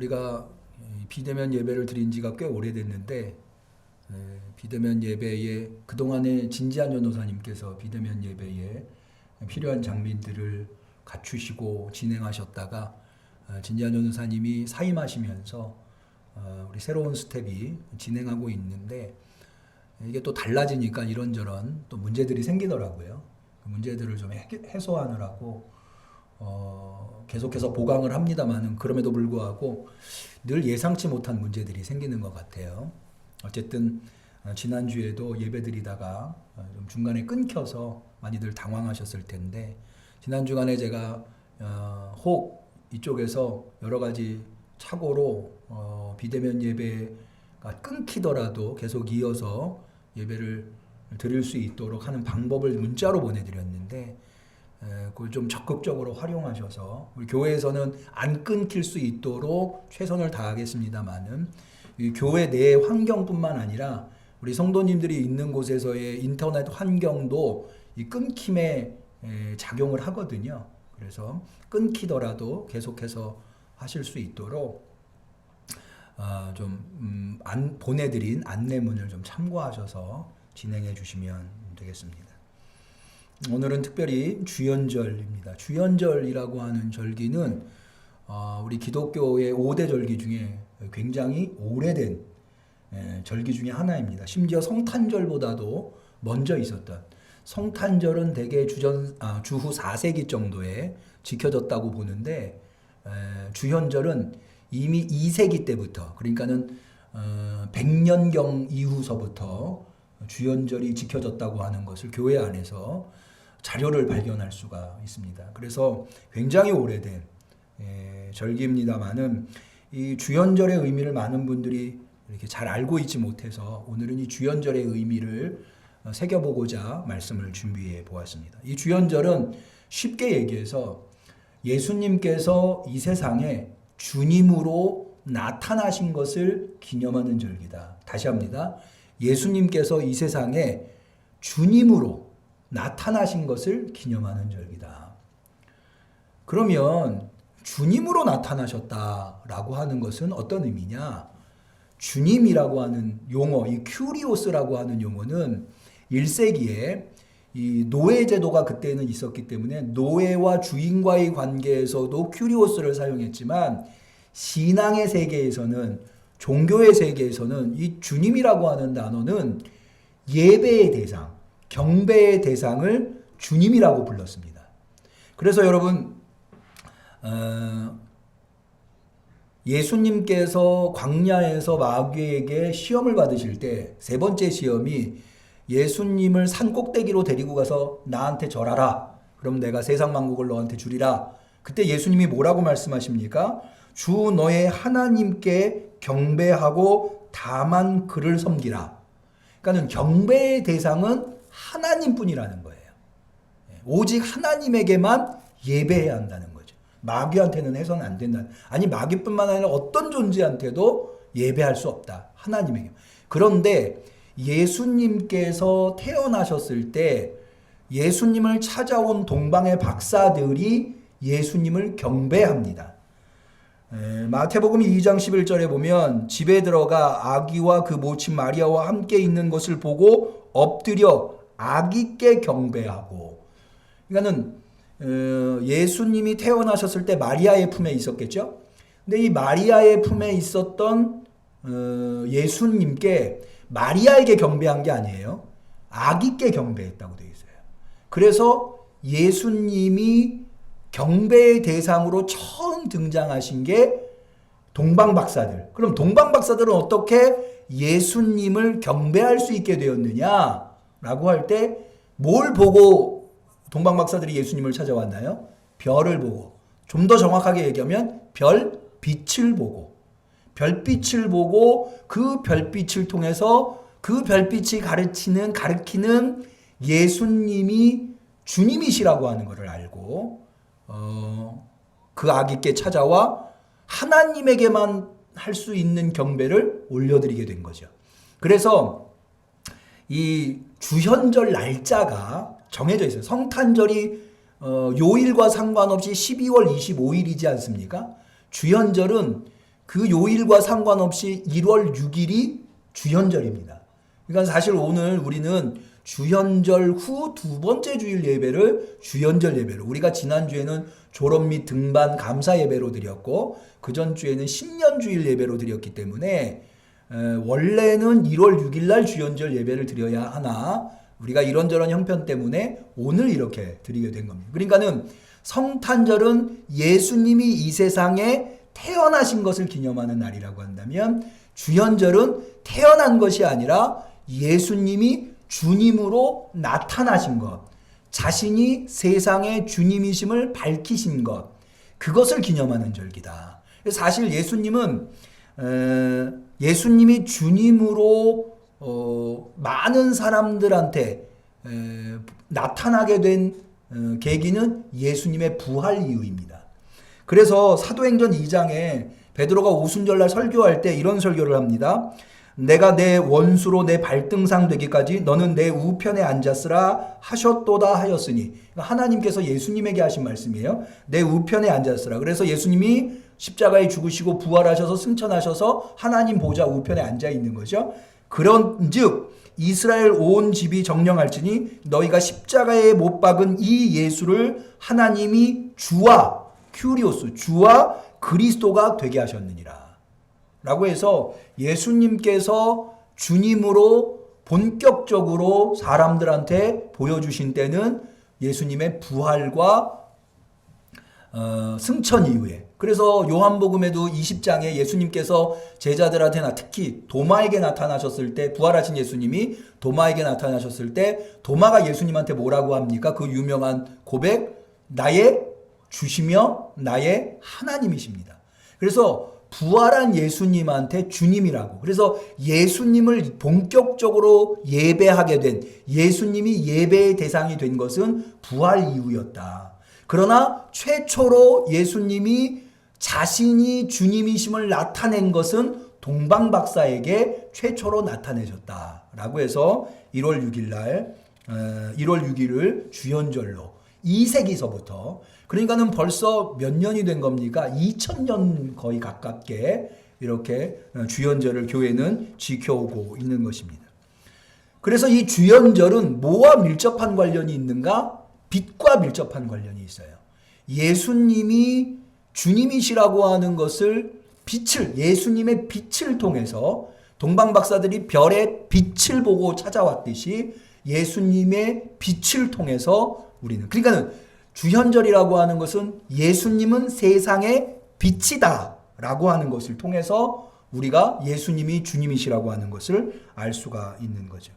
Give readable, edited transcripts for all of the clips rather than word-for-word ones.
우리가 비대면 예배를 드린 지가 꽤 오래됐는데 비대면 예배에 그동안에 진지한 전도사님께서 비대면 예배에 필요한 장면들을 갖추시고 진행하셨다가 진지한 전도사님이 사임하시면서 우리 새로운 스텝이 진행하고 있는데 이게 또 달라지니까 이런저런 또 문제들이 생기더라고요. 그 문제들을 좀 해소하느라고 계속해서 보강을 합니다만은 그럼에도 불구하고 늘 예상치 못한 문제들이 생기는 것 같아요. 어쨌든 지난주에도 예배드리다가 좀 중간에 끊겨서 많이들 당황하셨을 텐데 지난 주간에 제가 혹 이쪽에서 여러 가지 착오로 비대면 예배가 끊기더라도 계속 이어서 예배를 드릴 수 있도록 하는 방법을 문자로 보내드렸는데 그걸 좀 적극적으로 활용하셔서 우리 교회에서는 안 끊길 수 있도록 최선을 다하겠습니다만은 이 교회 내 환경뿐만 아니라 우리 성도님들이 있는 곳에서의 인터넷 환경도 이 끊김에 작용을 하거든요. 그래서 끊기더라도 계속해서 하실 수 있도록 보내드린 안내문을 좀 참고하셔서 진행해 주시면 되겠습니다. 오늘은 특별히 주연절입니다. 주연절이라고 하는 절기는 우리 기독교의 5대 절기 중에 굉장히 오래된 절기 중에 하나입니다. 심지어 성탄절보다도 먼저 있었던 성탄절은 대개 주후 4세기 정도에 지켜졌다고 보는데 주현절은 이미 2세기 때부터 그러니까는 100년경 이후서부터 주연절이 지켜졌다고 하는 것을 교회 안에서 자료를 발견할 수가 있습니다. 그래서 굉장히 오래된 절기입니다만은 이 주연절의 의미를 많은 분들이 이렇게 잘 알고 있지 못해서 오늘은 이 주연절의 의미를 새겨보고자 말씀을 준비해 보았습니다. 이 주연절은 쉽게 얘기해서 예수님께서 이 세상에 주님으로 나타나신 것을 기념하는 절기다. 다시 합니다. 예수님께서 이 세상에 주님으로 나타나신 것을 기념하는 절기다. 그러면 주님으로 나타나셨다라고 하는 것은 어떤 의미냐? 주님이라고 하는 용어, 이 큐리오스라고 하는 용어는 1세기에 이 노예 제도가 그때는 있었기 때문에 노예와 주인과의 관계에서도 큐리오스를 사용했지만 신앙의 세계에서는 종교의 세계에서는 이 주님이라고 하는 단어는 예배의 대상, 경배의 대상을 주님이라고 불렀습니다. 그래서 여러분 예수님께서 광야에서 마귀에게 시험을 받으실 때 세 번째 시험이 예수님을 산 꼭대기로 데리고 가서 나한테 절하라. 그럼 내가 세상 만국을 너한테 주리라. 그때 예수님이 뭐라고 말씀하십니까? 주 너의 하나님께 경배하고 다만 그를 섬기라. 그러니까는 경배의 대상은 하나님뿐이라는 거예요. 오직 하나님에게만 예배해야 한다는 거죠. 마귀한테는 해서는 안 된다. 아니 마귀뿐만 아니라 어떤 존재한테도 예배할 수 없다. 하나님에게. 그런데 예수님께서 태어나셨을 때 예수님을 찾아온 동방의 박사들이 예수님을 경배합니다. 마태복음 2장 11절에 보면 집에 들어가 아기와 그 모친 마리아와 함께 있는 것을 보고 엎드려 아기께 경배하고. 그러니까는 예수님이 태어나셨을 때 마리아의 품에 있었겠죠. 근데 이 마리아의 품에 있었던 예수님께 마리아에게 경배한 게 아니에요. 아기께 경배했다고 되어 있어요. 그래서 예수님이 경배의 대상으로 처음 등장하신 게 동방박사들. 그럼 동방박사들은 어떻게 예수님을 경배할 수 있게 되었느냐라고 할 때 뭘 보고 동방박사들이 예수님을 찾아왔나요? 별을 보고. 좀 더 정확하게 얘기하면 별빛을 보고. 별빛을 보고 그 별빛을 통해서 그 별빛이 가리키는 예수님이 주님이시라고 하는 것을 알고 그 아기께 찾아와 하나님에게만 할 수 있는 경배를 올려드리게 된 거죠. 그래서 이 주현절 날짜가 정해져 있어요. 성탄절이 요일과 상관없이 12월 25일이지 않습니까? 주현절은 그 요일과 상관없이 1월 6일이 주현절입니다. 그러니까 사실 오늘 우리는 주현절 후 두 번째 주일 예배를 주현절 예배로, 우리가 지난주에는 졸업 및 등반 감사 예배로 드렸고 그 전주에는 신년주일 예배로 드렸기 때문에 원래는 1월 6일 날 주현절 예배를 드려야 하나 우리가 이런저런 형편 때문에 오늘 이렇게 드리게 된 겁니다. 그러니까는 성탄절은 예수님이 이 세상에 태어나신 것을 기념하는 날이라고 한다면, 주현절은 태어난 것이 아니라 예수님이 주님으로 나타나신 것, 자신이 세상의 주님이심을 밝히신 것, 그것을 기념하는 절기다. 사실 예수님은 예수님이 주님으로 많은 사람들한테 나타나게 된 계기는 예수님의 부활 이후입니다. 그래서 사도행전 2장에 베드로가 오순절날 설교할 때 이런 설교를 합니다. 내가 내 원수로 내 발등상 되기까지 너는 내 우편에 앉았으라 하셨도다 하였으니, 하나님께서 예수님에게 하신 말씀이에요. 내 우편에 앉았으라. 그래서 예수님이 십자가에 죽으시고 부활하셔서 승천하셔서 하나님 보좌 우편에 앉아 있는 거죠. 그런즉 이스라엘 온 집이 정령할지니 너희가 십자가에 못 박은 이 예수를 하나님이 주와 큐리오스, 주와 그리스도가 되게 하셨느니라 라고 해서 예수님께서 주님으로 본격적으로 사람들한테 보여주신 때는 예수님의 부활과 승천 이후에, 그래서 요한복음에도 20장에 예수님께서 제자들한테 특히 도마에게 나타나셨을 때, 부활하신 예수님이 도마에게 나타나셨을 때 도마가 예수님한테 뭐라고 합니까? 그 유명한 고백, 나의 주시며 나의 하나님이십니다. 그래서 부활한 예수님한테 주님이라고, 그래서 예수님을 본격적으로 예배하게 된, 예수님이 예배의 대상이 된 것은 부활 이후였다. 그러나 최초로 예수님이 자신이 주님이심을 나타낸 것은 동방박사에게 최초로 나타내셨다라고 해서 1월 6일 날 1월 6일을 주현절로 2세기서부터, 그러니까는 벌써 몇 년이 된 겁니까? 2000년 거의 가깝게 이렇게 주현절을 교회는 지켜오고 있는 것입니다. 그래서 이 주현절은 뭐와 밀접한 관련이 있는가? 빛과 밀접한 관련이 있어요. 예수님이 주님이시라고 하는 것을 예수님의 빛을 통해서 동방박사들이 별의 빛을 보고 찾아왔듯이 예수님의 빛을 통해서 우리는, 그러니까는 주현절이라고 하는 것은 예수님은 세상의 빛이다 라고 하는 것을 통해서 우리가 예수님이 주님이시라고 하는 것을 알 수가 있는 거죠.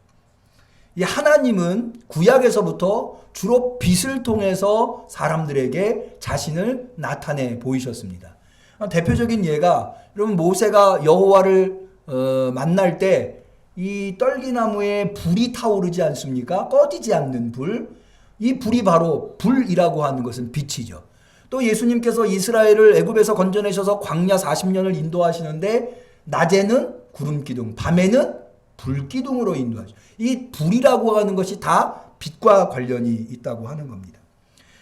이 하나님은 구약에서부터 주로 빛을 통해서 사람들에게 자신을 나타내 보이셨습니다. 대표적인 예가, 여러분 모세가 여호와를 만날 때 이 떨기나무에 불이 타오르지 않습니까? 꺼지지 않는 불. 이 불이 바로, 불이라고 하는 것은 빛이죠. 또 예수님께서 이스라엘을 애굽에서 건져내셔서 광야 40년을 인도하시는데 낮에는 구름기둥, 밤에는 불기둥으로 인도하죠. 이 불이라고 하는 것이 다 빛과 관련이 있다고 하는 겁니다.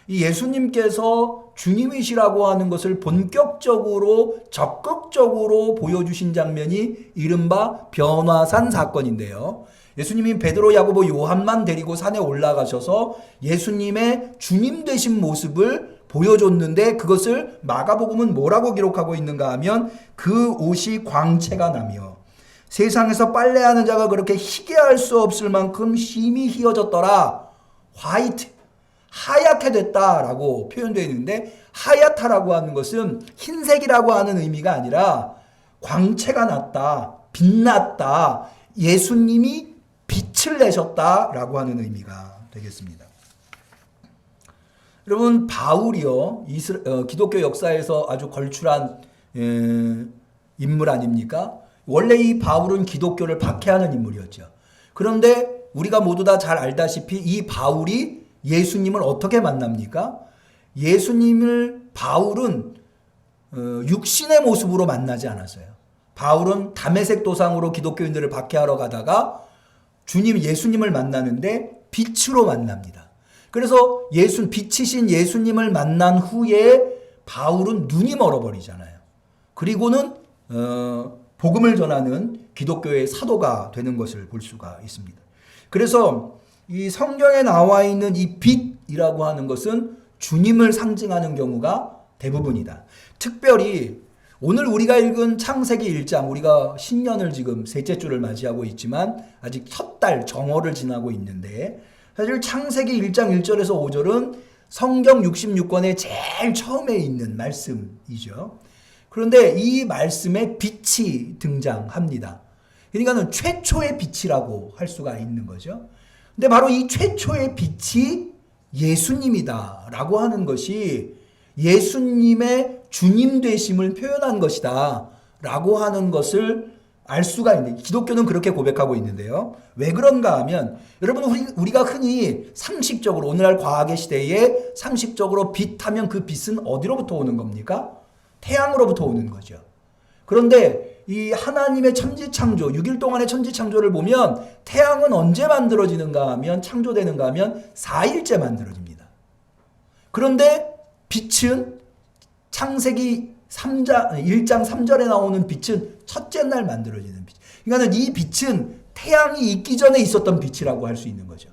이 예수님께서 주님이시라고 하는 것을 본격적으로 적극적으로 보여주신 장면이 이른바 변화산 사건인데요. 예수님이 베드로, 야고보, 요한만 데리고 산에 올라가셔서 예수님의 주님 되신 모습을 보여줬는데, 그것을 마가복음은 뭐라고 기록하고 있는가 하면 그 옷이 광채가 나며 세상에서 빨래하는 자가 그렇게 희게 할 수 없을 만큼 심히 희어졌더라. 화이트, 하얗게 됐다라고 표현되어 있는데, 하얗다라고 하는 것은 흰색이라고 하는 의미가 아니라 광채가 났다, 빛났다, 예수님이 빛을 내셨다라고 하는 의미가 되겠습니다. 여러분 바울이요, 기독교 역사에서 아주 걸출한 인물 아닙니까? 원래 이 바울은 기독교를 박해하는 인물이었죠. 그런데 우리가 모두 다 잘 알다시피 이 바울이 예수님을 어떻게 만납니까? 예수님을 바울은 육신의 모습으로 만나지 않았어요. 바울은 다메섹 도상으로 기독교인들을 박해하러 가다가 주님 예수님을 만나는데 빛으로 만납니다. 그래서 빛이신 예수님을 만난 후에 바울은 눈이 멀어버리잖아요. 그리고는 복음을 전하는 기독교의 사도가 되는 것을 볼 수가 있습니다. 그래서 이 성경에 나와 있는 이 빛이라고 하는 것은 주님을 상징하는 경우가 대부분이다. 특별히 오늘 우리가 읽은 창세기 1장, 우리가 신년을 지금 셋째 주를 맞이하고 있지만 아직 첫 달 정월을 지나고 있는데, 사실 창세기 1장 1절에서 5절은 성경 66권의 제일 처음에 있는 말씀이죠. 그런데 이 말씀에 빛이 등장합니다. 그러니까는 최초의 빛이라고 할 수가 있는 거죠. 근데 바로 이 최초의 빛이 예수님이다 라고 하는 것이 예수님의 주님 되심을 표현한 것이다 라고 하는 것을 알 수가 있는, 기독교는 그렇게 고백하고 있는데요. 왜 그런가 하면, 여러분 우리가 흔히 상식적으로, 오늘날 과학의 시대에 상식적으로 빛하면 그 빛은 어디로부터 오는 겁니까? 태양으로부터 오는 거죠. 그런데 이 하나님의 천지창조, 6일 동안의 천지창조를 보면 태양은 언제 만들어지는가 하면, 창조되는가 하면 4일째 만들어집니다. 그런데 빛은 창세기 1장 3절에 나오는 빛은 첫째 날 만들어지는 빛. 그러니까 이 빛은 태양이 있기 전에 있었던 빛이라고 할 수 있는 거죠.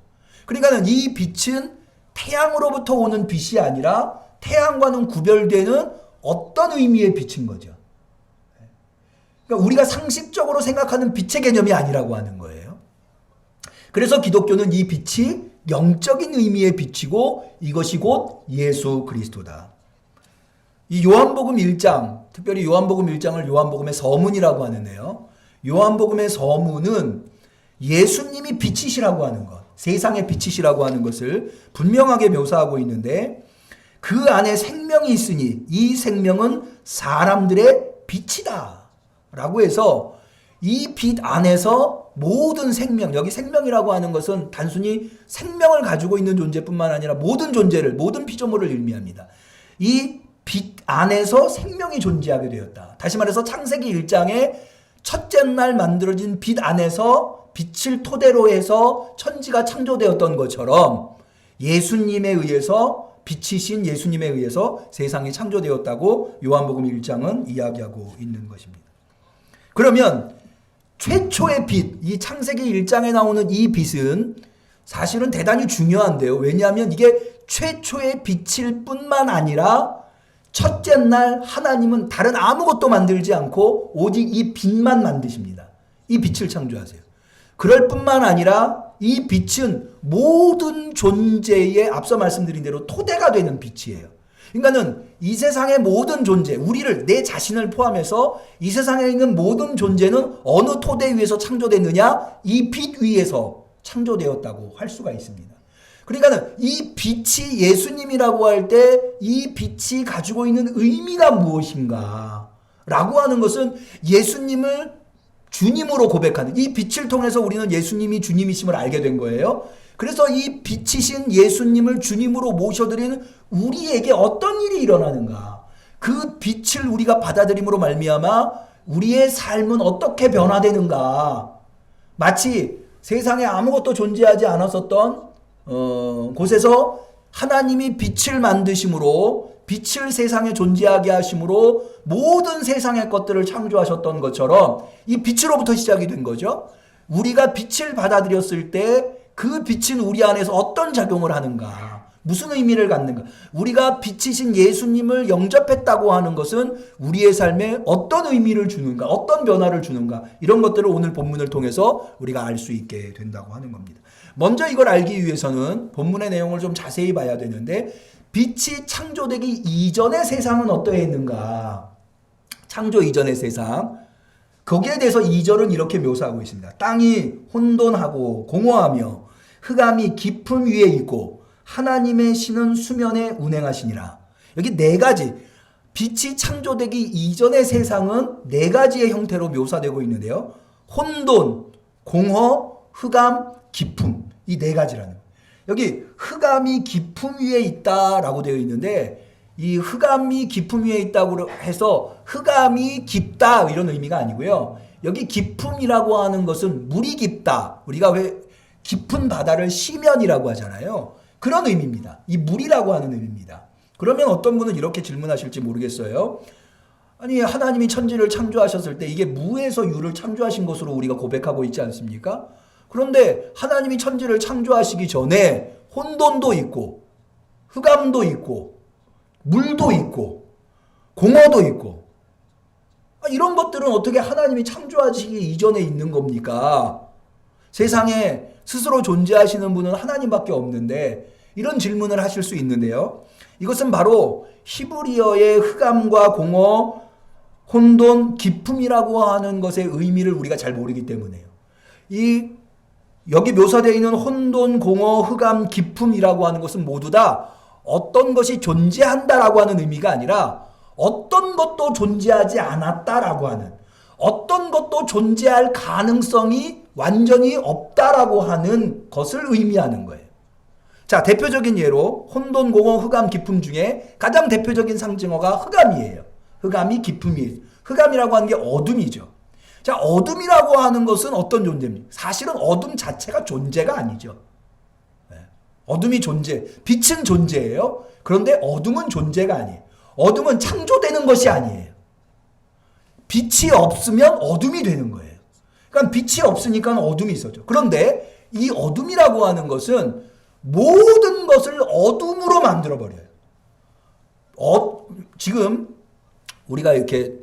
그러니까 이 빛은 태양으로부터 오는 빛이 아니라 태양과는 구별되는 어떤 의미의 빛인 거죠. 그러니까 우리가 상식적으로 생각하는 빛의 개념이 아니라고 하는 거예요. 그래서 기독교는 이 빛이 영적인 의미의 빛이고 이것이 곧 예수 그리스도다. 이 요한복음 1장, 특별히 요한복음 1장을 요한복음의 서문이라고 하는데요. 요한복음의 서문은 예수님이 빛이시라고 하는 것, 세상의 빛이시라고 하는 것을 분명하게 묘사하고 있는데, 그 안에 생명이 있으니 이 생명은 사람들의 빛이다 라고 해서 이 빛 안에서 모든 생명, 여기 생명이라고 하는 것은 단순히 생명을 가지고 있는 존재뿐만 아니라 모든 존재를, 모든 피조물을 의미합니다. 이 빛 안에서 생명이 존재하게 되었다. 다시 말해서 창세기 1장에 첫째 날 만들어진 빛 안에서 빛을 토대로 해서 천지가 창조되었던 것처럼 예수님에 의해서, 빛이신 예수님에 의해서 세상이 창조되었다고 요한복음 1장은 이야기하고 있는 것입니다. 그러면 최초의 빛, 이 창세기 1장에 나오는 이 빛은 사실은 대단히 중요한데요. 왜냐하면 이게 최초의 빛일 뿐만 아니라 첫째 날 하나님은 다른 아무것도 만들지 않고 오직 이 빛만 만드십니다. 이 빛을 창조하세요. 그럴 뿐만 아니라 이 빛은 모든 존재의, 앞서 말씀드린 대로 토대가 되는 빛이에요. 그러니까는 이 세상의 모든 존재, 우리를, 내 자신을 포함해서 이 세상에 있는 모든 존재는 어느 토대 위에서 창조됐느냐? 이 빛 위에서 창조되었다고 할 수가 있습니다. 그러니까는 이 빛이 예수님이라고 할 때 이 빛이 가지고 있는 의미가 무엇인가 라고 하는 것은 예수님을 주님으로 고백하는, 이 빛을 통해서 우리는 예수님이 주님이심을 알게 된 거예요. 그래서 이 빛이신 예수님을 주님으로 모셔드리는 우리에게 어떤 일이 일어나는가, 그 빛을 우리가 받아들임으로 말미암아 우리의 삶은 어떻게 변화되는가, 마치 세상에 아무것도 존재하지 않았었던 곳에서 하나님이 빛을 만드심으로, 빛을 세상에 존재하게 하심으로 모든 세상의 것들을 창조하셨던 것처럼 이 빛으로부터 시작이 된 거죠. 우리가 빛을 받아들였을 때 그 빛은 우리 안에서 어떤 작용을 하는가, 무슨 의미를 갖는가, 우리가 빛이신 예수님을 영접했다고 하는 것은 우리의 삶에 어떤 의미를 주는가, 어떤 변화를 주는가, 이런 것들을 오늘 본문을 통해서 우리가 알 수 있게 된다고 하는 겁니다. 먼저 이걸 알기 위해서는 본문의 내용을 좀 자세히 봐야 되는데, 빛이 창조되기 이전의 세상은 어떠했는가, 창조 이전의 세상, 거기에 대해서 2절은 이렇게 묘사하고 있습니다. 땅이 혼돈하고 공허하며 흑암이 깊음 위에 있고 하나님의 신은 수면에 운행하시니라. 여기 네 가지, 빛이 창조되기 이전의 세상은 네 가지의 형태로 묘사되고 있는데요. 혼돈, 공허, 흑암, 깊음, 이 네 가지라는, 여기 흑암이 깊음 위에 있다라고 되어 있는데, 이 흑암이 깊음 위에 있다고 해서 흑암이 깊다 이런 의미가 아니고요. 여기 깊음이라고 하는 것은 물이 깊다, 우리가 왜 깊은 바다를 시면이라고 하잖아요. 그런 의미입니다. 이 물이라고 하는 의미입니다. 그러면 어떤 분은 이렇게 질문하실지 모르겠어요. 아니 하나님이 천지를 창조하셨을 때 이게 무에서 유를 창조하신 것으로 우리가 고백하고 있지 않습니까? 그런데 하나님이 천지를 창조하시기 전에 혼돈도 있고 흑암도 있고 물도 있고 공허도 있고 이런 것들은 어떻게 하나님이 창조하시기 이전에 있는 겁니까? 세상에 스스로 존재하시는 분은 하나님밖에 없는데 이런 질문을 하실 수 있는데요. 이것은 바로 히브리어의 흑암과 공허, 혼돈, 기품이라고 하는 것의 의미를 우리가 잘 모르기 때문에요. 여기 묘사되어 있는 혼돈, 공허, 흑암, 기품이라고 하는 것은 모두 다 어떤 것이 존재한다라고 하는 의미가 아니라 어떤 것도 존재하지 않았다라고 하는, 어떤 것도 존재할 가능성이 완전히 없다라고 하는 것을 의미하는 거예요. 자, 대표적인 예로 혼돈, 공허, 흑암, 기품 중에 가장 대표적인 상징어가 흑암이에요. 흑암이 기품이, 흑암이라고 하는 게 어둠이죠. 자, 어둠이라고 하는 것은 어떤 존재입니까? 사실은 어둠 자체가 존재가 아니죠. 어둠이 존재, 빛은 존재예요. 그런데 어둠은 존재가 아니에요. 어둠은 창조되는 것이 아니에요. 빛이 없으면 어둠이 되는 거예요. 그러니까 빛이 없으니까 어둠이 있었죠. 그런데 이 어둠이라고 하는 것은 모든 것을 어둠으로 만들어버려요. 지금 우리가 이렇게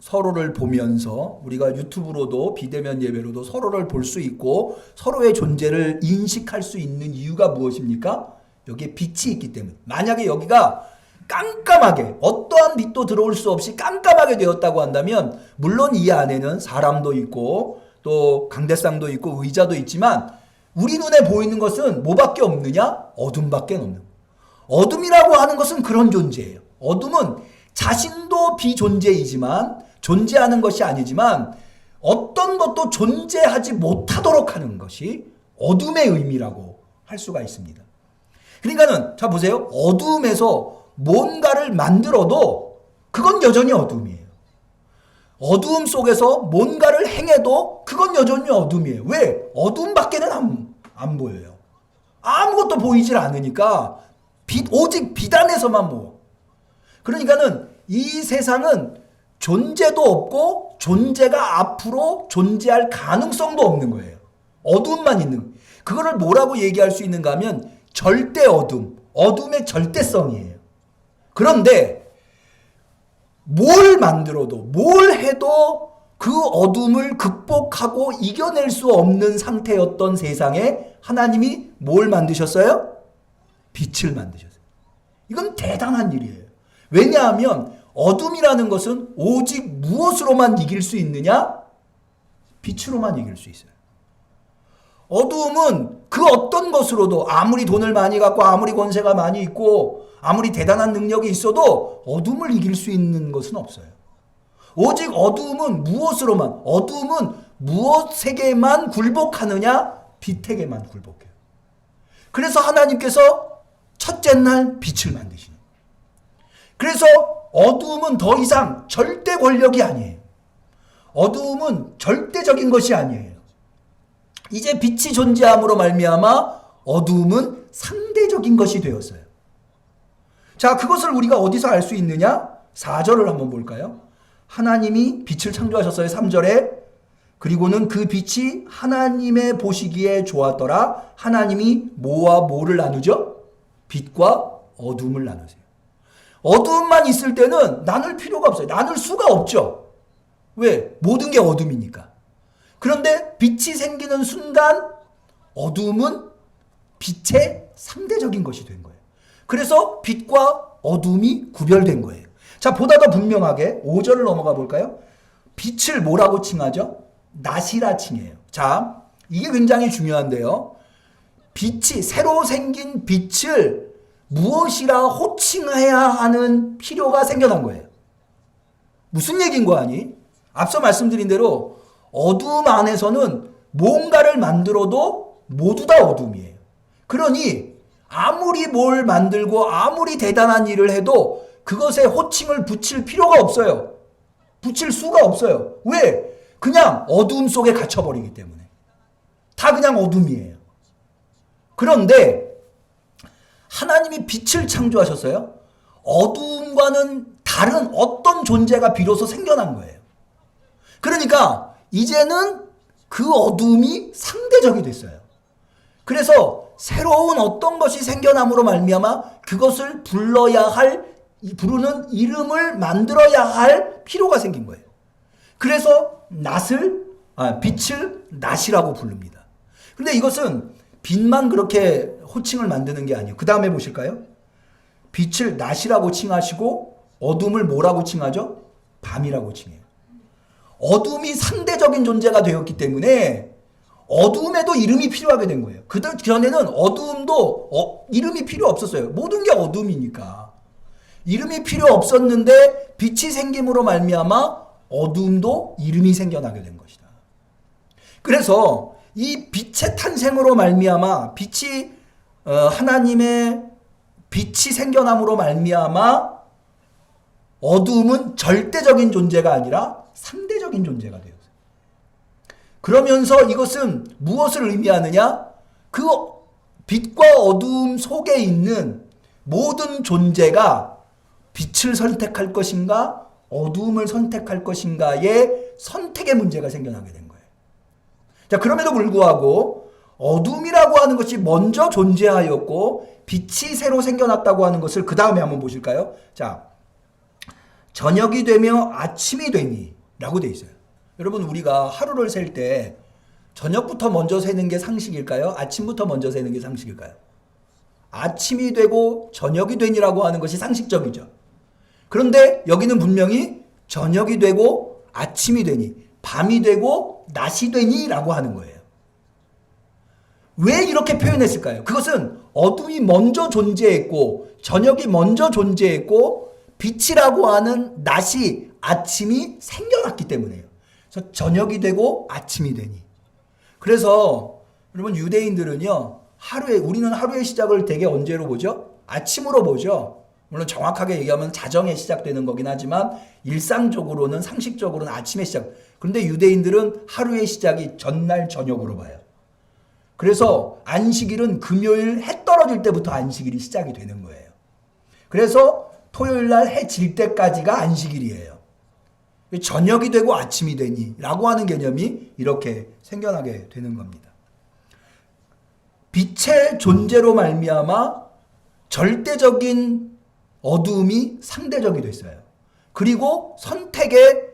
서로를 보면서 우리가 유튜브로도 비대면 예배로도 서로를 볼 수 있고 서로의 존재를 인식할 수 있는 이유가 무엇입니까? 여기에 빛이 있기 때문에. 만약에 여기가 깜깜하게 어떠한 빛도 들어올 수 없이 깜깜하게 되었다고 한다면 물론 이 안에는 사람도 있고 또 강대상도 있고 의자도 있지만 우리 눈에 보이는 것은 뭐밖에 없느냐? 어둠밖에 없는. 어둠이라고 하는 것은 그런 존재예요. 어둠은 자신도 비존재이지만 존재하는 것이 아니지만 어떤 것도 존재하지 못하도록 하는 것이 어둠의 의미라고 할 수가 있습니다. 그러니까는 자 보세요. 어둠에서 뭔가를 만들어도 그건 여전히 어둠이에요. 어두움 속에서 뭔가를 행해도 그건 여전히 어둠이에요. 왜? 어둠밖에는 안 보여요. 아무것도 보이질 않으니까 오직 빛 안에서만 모여. 그러니까는 이 세상은 존재도 없고 존재가 앞으로 존재할 가능성도 없는 거예요. 어둠만 있는. 그거를 뭐라고 얘기할 수 있는가 하면 절대 어둠, 어둠의 절대성이에요. 그런데 뭘 만들어도 뭘 해도 그 어둠을 극복하고 이겨낼 수 없는 상태였던 세상에 하나님이 뭘 만드셨어요? 빛을 만드셨어요. 이건 대단한 일이에요. 왜냐하면 어둠이라는 것은 오직 무엇으로만 이길 수 있느냐? 빛으로만 이길 수 있어요. 어두움은 그 어떤 것으로도 아무리 돈을 많이 갖고 아무리 권세가 많이 있고 아무리 대단한 능력이 있어도 어둠을 이길 수 있는 것은 없어요. 오직 어둠은 무엇으로만, 어둠은 무엇에게만 굴복하느냐? 빛에게만 굴복해요. 그래서 하나님께서 첫째 날 빛을 만드시는. 그래서 어둠은 더 이상 절대 권력이 아니에요. 어둠은 절대적인 것이 아니에요. 이제 빛이 존재함으로 말미암아 어둠은 상대적인 것이 되었어요. 자, 그것을 우리가 어디서 알 수 있느냐? 4절을 한번 볼까요? 하나님이 빛을 창조하셨어요. 3절에. 그리고는 그 빛이 하나님의 보시기에 좋았더라. 하나님이 뭐와 뭐를 나누죠? 빛과 어둠을 나누세요. 어둠만 있을 때는 나눌 필요가 없어요. 나눌 수가 없죠. 왜? 모든 게 어둠이니까. 그런데 빛이 생기는 순간 어둠은 빛의 상대적인 것이 된 거예요. 그래서 빛과 어둠이 구별된 거예요. 자, 보다 더 분명하게 5절을 넘어가 볼까요? 빛을 뭐라고 칭하죠? 낮이라 칭해요. 자, 이게 굉장히 중요한데요. 빛이, 새로 생긴 빛을 무엇이라 호칭해야 하는 필요가 생겨난 거예요. 무슨 얘기인 거 아니? 앞서 말씀드린 대로 어둠 안에서는 뭔가를 만들어도 모두 다 어둠이에요. 그러니 아무리 뭘 만들고 아무리 대단한 일을 해도 그것에 호칭을 붙일 필요가 없어요. 붙일 수가 없어요. 왜? 그냥 어둠 속에 갇혀버리기 때문에. 다 그냥 어둠이에요. 그런데 하나님이 빛을 창조하셨어요. 어둠과는 다른 어떤 존재가 비로소 생겨난 거예요. 그러니까 이제는 그 어둠이 상대적이 됐어요. 그래서 새로운 어떤 것이 생겨남으로 말미암아 그것을 부르는 이름을 만들어야 할 필요가 생긴 거예요. 그래서 빛을 낫이라고 부릅니다. 그런데 이것은 빛만 그렇게 호칭을 만드는 게 아니에요. 그 다음에 보실까요? 빛을 낫이라고 칭하시고 어둠을 뭐라고 칭하죠? 밤이라고 칭해요. 어둠이 상대적인 존재가 되었기 때문에 어둠에도 이름이 필요하게 된 거예요. 그 전에는 어둠도 이름이 필요 없었어요. 모든 게 어둠이니까. 이름이 필요 없었는데 빛이 생김으로 말미암아 어둠도 이름이 생겨나게 된 것이다. 그래서 이 빛의 탄생으로 말미암아 하나님의 빛이 생겨남으로 말미암아 어둠은 절대적인 존재가 아니라 상대적인 존재가 되었어요. 그러면서 이것은 무엇을 의미하느냐? 그 빛과 어둠 속에 있는 모든 존재가 빛을 선택할 것인가 어둠을 선택할 것인가의 선택의 문제가 생겨나게 된 거예요. 자, 그럼에도 불구하고 어둠이라고 하는 것이 먼저 존재하였고 빛이 새로 생겨났다고 하는 것을 그 다음에 한번 보실까요? 자, 저녁이 되며 아침이 되니 라고 되어 있어요. 여러분, 우리가 하루를 셀 때 저녁부터 먼저 세는 게 상식일까요? 아침부터 먼저 세는 게 상식일까요? 아침이 되고 저녁이 되니라고 하는 것이 상식적이죠. 그런데 여기는 분명히 저녁이 되고 아침이 되니, 밤이 되고 낮이 되니 라고 하는 거예요. 왜 이렇게 표현했을까요? 그것은 어둠이 먼저 존재했고 저녁이 먼저 존재했고 빛이라고 하는 낮이 아침이 생겨났기 때문에요. 그래서 저녁이 되고 아침이 되니. 그래서 여러분, 유대인들은요, 우리는 하루의 시작을 되게 언제로 보죠? 아침으로 보죠. 물론 정확하게 얘기하면 자정에 시작되는 거긴 하지만 일상적으로는 상식적으로는 아침에 시작. 그런데 유대인들은 하루의 시작이 전날 저녁으로 봐요. 그래서 안식일은 금요일 해 떨어질 때부터 안식일이 시작이 되는 거예요. 그래서 토요일 날 해 질 때까지가 안식일이에요. 저녁이 되고 아침이 되니 라고 하는 개념이 이렇게 생겨나게 되는 겁니다. 빛의 존재로 말미암아 절대적인 어두움이 상대적이 됐어요. 그리고 선택의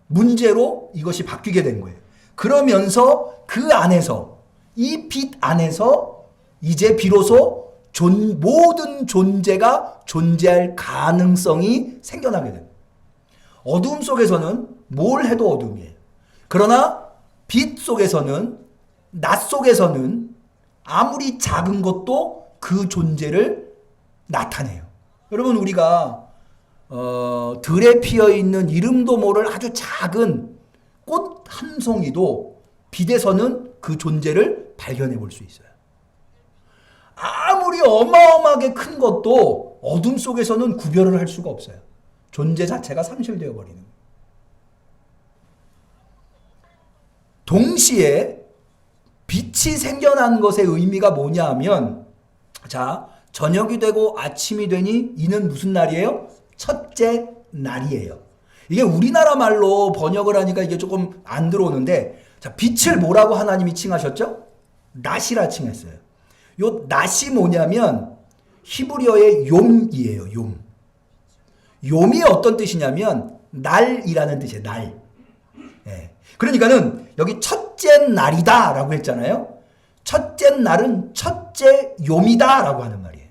문제로 이것이 바뀌게 된 거예요. 그러면서 그 안에서, 이 빛 안에서 이제 비로소 모든 존재가 존재할 가능성이 생겨나게 됩니다. 어두움 속에서는 뭘 해도 어둠이에요. 그러나 빛 속에서는, 낮 속에서는 아무리 작은 것도 그 존재를 나타내요. 여러분, 우리가 들에 피어있는 이름도 모를 아주 작은 꽃 한 송이도 빛에서는 그 존재를 발견해 볼 수 있어요. 아무리 어마어마하게 큰 것도 어둠 속에서는 구별을 할 수가 없어요. 존재 자체가 상실되어 버리는 거예요. 동시에 빛이 생겨난 것의 의미가 뭐냐 하면, 자, 저녁이 되고 아침이 되니 이는 무슨 날이에요? 첫째 날이에요. 이게 우리나라 말로 번역을 하니까 이게 조금 안 들어오는데, 자, 빛을 뭐라고 하나님이 칭하셨죠? 낮이라 칭했어요. 요 낮이 뭐냐면 히브리어의 용이에요. 용. 용이 어떤 뜻이냐면 날이라는 뜻이에요. 날. 예. 그러니까는 여기 첫째 날이다 라고 했잖아요. 첫째 날은 첫째 요미다 라고 하는 말이에요.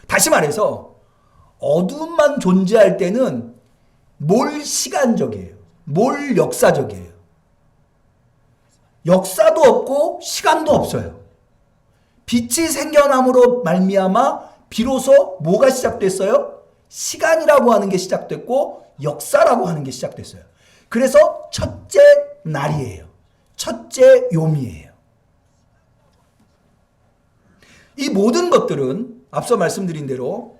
다시 말해서 어둠만 존재할 때는 뭘 시간적이에요. 뭘 역사적이에요. 역사도 없고 시간도 없어요. 빛이 생겨남으로 말미암아 비로소 뭐가 시작됐어요? 시간이라고 하는 게 시작됐고 역사라고 하는 게 시작됐어요. 그래서 첫째 날이에요. 첫째 요미예요. 이 모든 것들은 앞서 말씀드린 대로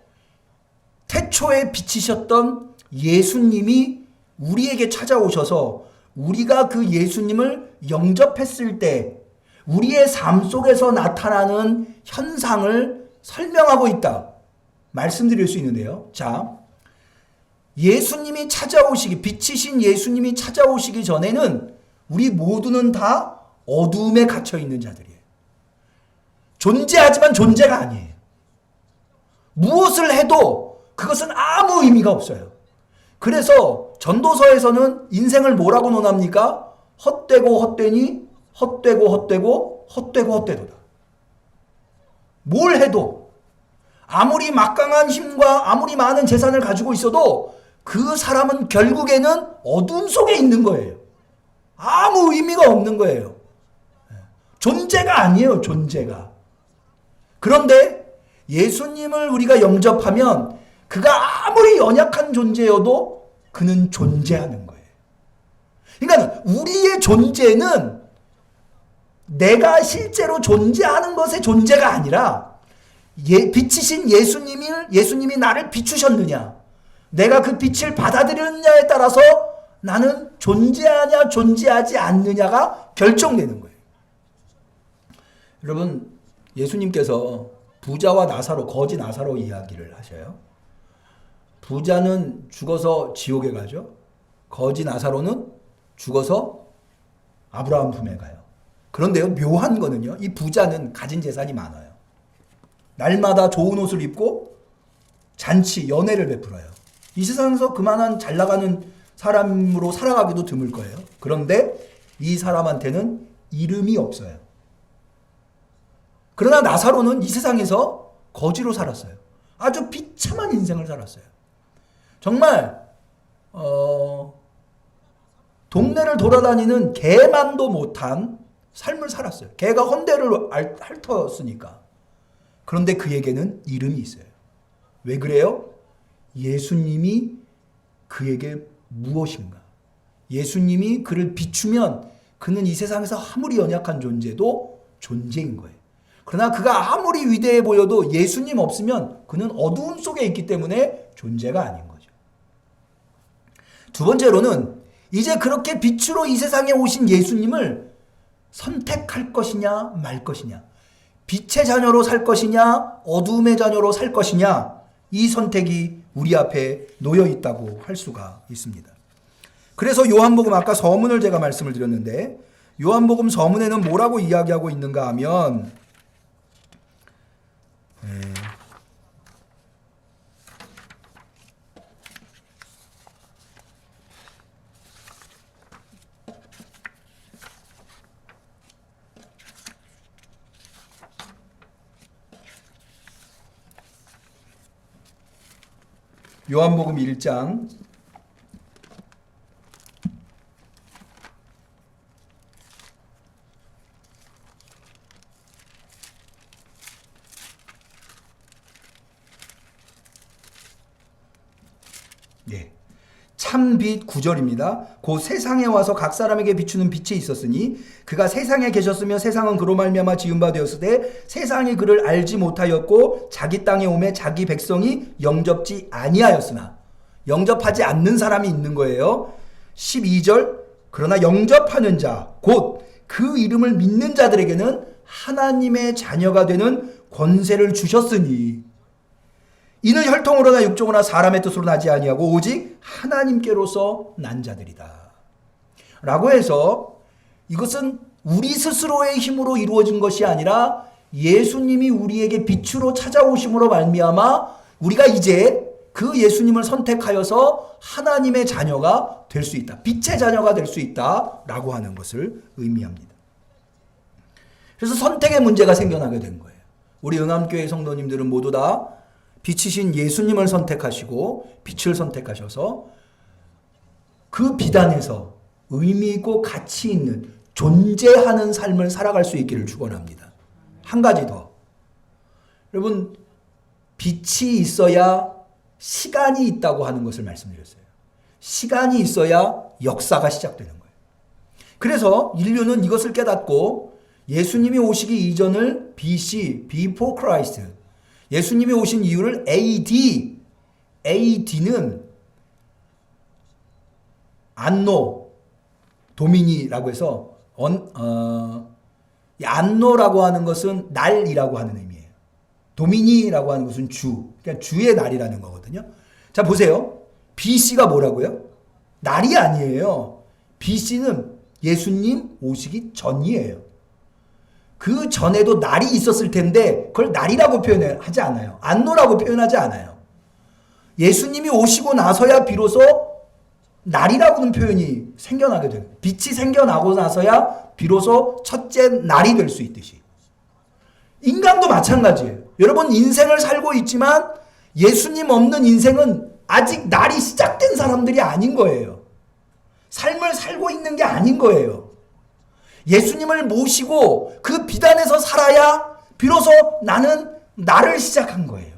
태초에 빛이셨던 예수님이 우리에게 찾아오셔서 우리가 그 예수님을 영접했을 때 우리의 삶 속에서 나타나는 현상을 설명하고 있다. 말씀드릴 수 있는데요. 자, 예수님이 찾아오시기, 빛이신 예수님이 찾아오시기 전에는 우리 모두는 다 어두움에 갇혀 있는 자들이에요. 존재하지만 존재가 아니에요. 무엇을 해도 그것은 아무 의미가 없어요. 그래서 전도서에서는 인생을 뭐라고 논합니까? 헛되고 헛되니 헛되고 헛되고 헛되고 헛되도다. 뭘 해도 아무리 막강한 힘과 아무리 많은 재산을 가지고 있어도 그 사람은 결국에는 어둠 속에 있는 거예요. 아무 의미가 없는 거예요. 존재가 아니에요, 존재가. 그런데 예수님을 우리가 영접하면 그가 아무리 연약한 존재여도 그는 존재하는 거예요. 그러니까 우리의 존재는 내가 실제로 존재하는 것의 존재가 아니라 빛이신 예수님이 나를 비추셨느냐, 내가 그 빛을 받아들였느냐에 따라서 나는 존재하냐 존재하지 않느냐가 결정되는 거예요. 여러분, 예수님께서 부자와 나사로, 거지 나사로 이야기를 하셔요. 부자는 죽어서 지옥에 가죠. 거지 나사로는 죽어서 아브라함 품에 가요. 그런데요, 묘한 거는요, 이 부자는 가진 재산이 많아요. 날마다 좋은 옷을 입고 잔치, 연회를 베풀어요. 이 세상에서 그만한 잘 나가는 사람으로 살아가기도 드물 거예요. 그런데 이 사람한테는 이름이 없어요. 그러나 나사로는 이 세상에서 거지로 살았어요. 아주 비참한 인생을 살았어요. 정말 동네를 돌아다니는 개만도 못한 삶을 살았어요. 개가 헌대를 핥았으니까. 그런데 그에게는 이름이 있어요. 왜 그래요? 예수님이 그에게 무엇인가? 예수님이 그를 비추면 그는 이 세상에서 아무리 연약한 존재도 존재인 거예요. 그러나 그가 아무리 위대해 보여도 예수님 없으면 그는 어두움 속에 있기 때문에 존재가 아닌 거죠. 두 번째로는 이제 그렇게 빛으로 이 세상에 오신 예수님을 선택할 것이냐 말 것이냐, 빛의 자녀로 살 것이냐 어두움의 자녀로 살 것이냐, 이 선택이 우리 앞에 놓여 있다고 할 수가 있습니다. 그래서 요한복음, 아까 서문을 제가 말씀을 드렸는데 요한복음 서문에는 뭐라고 이야기하고 있는가 하면 요한복음 1장 3빛 9절입니다. 곧 세상에 와서 각 사람에게 비추는 빛이 있었으니 그가 세상에 계셨으며 세상은 그로 말미암아 지은 바 되었으되 세상이 그를 알지 못하였고 자기 땅에 오매 자기 백성이 영접지 아니하였으나, 영접하지 않는 사람이 있는 거예요. 12절 그러나 영접하는 자 곧 그 이름을 믿는 자들에게는 하나님의 자녀가 되는 권세를 주셨으니 이는 혈통으로나 육종으로나 사람의 뜻으로 나지 아니하고 오직 하나님께로서 난 자들이다 라고 해서, 이것은 우리 스스로의 힘으로 이루어진 것이 아니라 예수님이 우리에게 빛으로 찾아오심으로 말미암아 우리가 이제 그 예수님을 선택하여서 하나님의 자녀가 될 수 있다, 빛의 자녀가 될 수 있다 라고 하는 것을 의미합니다. 그래서 선택의 문제가 생겨나게 된 거예요. 우리 응암교회 성도님들은 모두 다 빛이신 예수님을 선택하시고 빛을 선택하셔서 그 비단에서 의미 있고 가치 있는 존재하는 삶을 살아갈 수 있기를 축원합니다. 한 가지 더, 여러분, 빛이 있어야 시간이 있다고 하는 것을 말씀드렸어요. 시간이 있어야 역사가 시작되는 거예요. 그래서 인류는 이것을 깨닫고 예수님이 오시기 이전을 BC, Before Christ, 예수님이 오신 이유를 AD는 안노, 도미니라고 해서 안노라고 하는 것은 날이라고 하는 의미예요. 도미니라고 하는 것은 주, 그러니까 주의 날이라는 거거든요. 자, 보세요. BC가 뭐라고요? 날이 아니에요. BC는 예수님 오시기 전이에요. 그 전에도 날이 있었을 텐데 그걸 날이라고 표현하지 않아요. 안노라고 표현하지 않아요. 예수님이 오시고 나서야 비로소 날이라고는 표현이 생겨나게 돼요. 빛이 생겨나고 나서야 비로소 첫째 날이 될 수 있듯이. 인간도 마찬가지예요. 여러분 인생을 살고 있지만 예수님 없는 인생은 아직 날이 시작된 사람들이 아닌 거예요. 삶을 살고 있는 게 아닌 거예요. 예수님을 모시고 그 비단에서 살아야 비로소 나는 나를 시작한 거예요.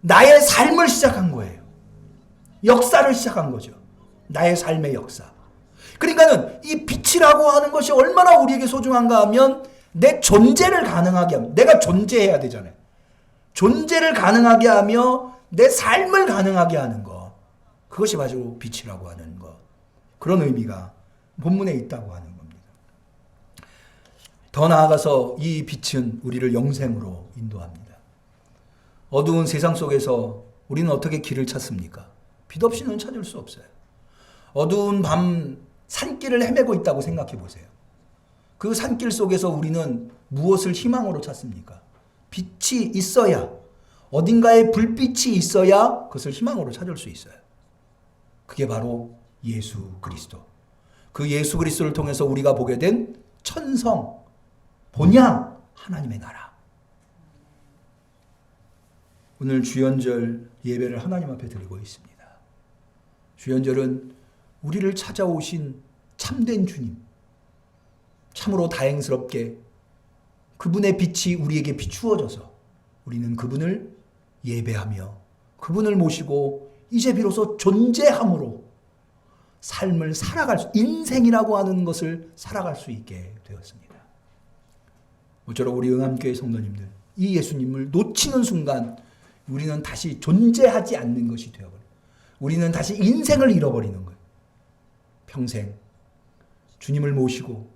나의 삶을 시작한 거예요. 역사를 시작한 거죠. 나의 삶의 역사. 그러니까는 이 빛이라고 하는 것이 얼마나 우리에게 소중한가 하면 내 존재를 가능하게 하면, 내가 존재해야 되잖아요. 존재를 가능하게 하며 내 삶을 가능하게 하는 것. 그것이 바로 빛이라고 하는 것. 그런 의미가 본문에 있다고 하는 겁니다. 더 나아가서 이 빛은 우리를 영생으로 인도합니다. 어두운 세상 속에서 우리는 어떻게 길을 찾습니까? 빛 없이는 찾을 수 없어요. 어두운 밤 산길을 헤매고 있다고 생각해 보세요. 그 산길 속에서 우리는 무엇을 희망으로 찾습니까? 빛이 있어야, 어딘가에 불빛이 있어야 그것을 희망으로 찾을 수 있어요. 그게 바로 예수 그리스도. 그 예수 그리스도를 통해서 우리가 보게 된 천성, 본향, 하나님의 나라. 오늘 주연절 예배를 하나님 앞에 드리고 있습니다. 주연절은 우리를 찾아오신 참된 주님, 참으로 다행스럽게 그분의 빛이 우리에게 비추어져서 우리는 그분을 예배하며 그분을 모시고 이제 비로소 존재함으로 삶을 살아갈 수, 인생이라고 하는 것을 살아갈 수 있게 되었습니다. 모쪼록 우리 응암교회 성도님들, 이 예수님을 놓치는 순간 우리는 다시 존재하지 않는 것이 되어버려요. 우리는 다시 인생을 잃어버리는 거예요. 평생 주님을 모시고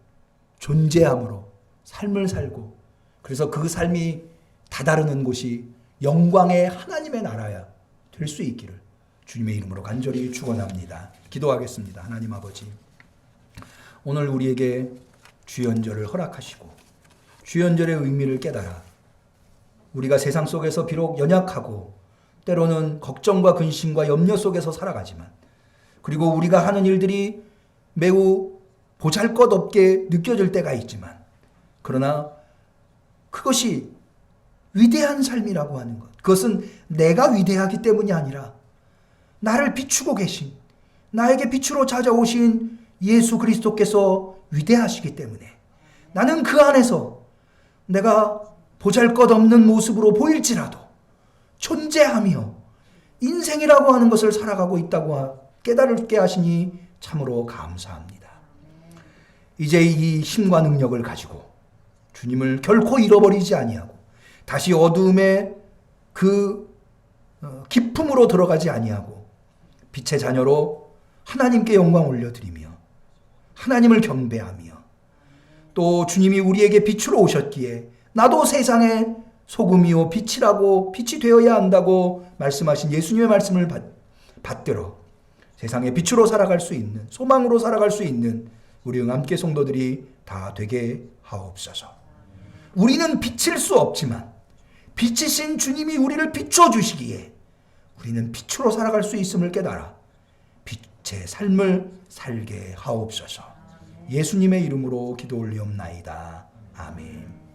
존재함으로 삶을 살고, 그래서 그 삶이 다다르는 곳이 영광의 하나님의 나라야 될 수 있기를 주님의 이름으로 간절히 축원합니다. 기도하겠습니다. 하나님 아버지, 오늘 우리에게 주연절을 허락하시고 주연절의 의미를 깨달아 우리가 세상 속에서 비록 연약하고 때로는 걱정과 근심과 염려 속에서 살아가지만, 그리고 우리가 하는 일들이 매우 보잘것없게 느껴질 때가 있지만, 그러나 그것이 위대한 삶이라고 하는 것, 그것은 내가 위대하기 때문이 아니라 나를 비추고 계신, 나에게 빛으로 찾아오신 예수 그리스도께서 위대하시기 때문에 나는 그 안에서 내가 보잘것없는 모습으로 보일지라도 존재하며 인생이라고 하는 것을 살아가고 있다고 깨달게 하시니 참으로 감사합니다. 이제 이 힘과 능력을 가지고 주님을 결코 잃어버리지 아니하고 다시 어두움의 그 깊음으로 들어가지 아니하고 빛의 자녀로 하나님께 영광 올려드리며 하나님을 경배하며, 또 주님이 우리에게 빛으로 오셨기에 나도 세상의 소금이요 빛이라고, 빛이 되어야 한다고 말씀하신 예수님의 말씀을 받들어 세상의 빛으로 살아갈 수 있는, 소망으로 살아갈 수 있는 우리 응암교회 성도들이 다 되게 하옵소서. 우리는 비칠 수 없지만 빛이신 주님이 우리를 비춰 주시기에 우리는 빛으로 살아갈 수 있음을 깨달아 빛의 삶을 살게 하옵소서. 예수님의 이름으로 기도 올리옵나이다. 아멘.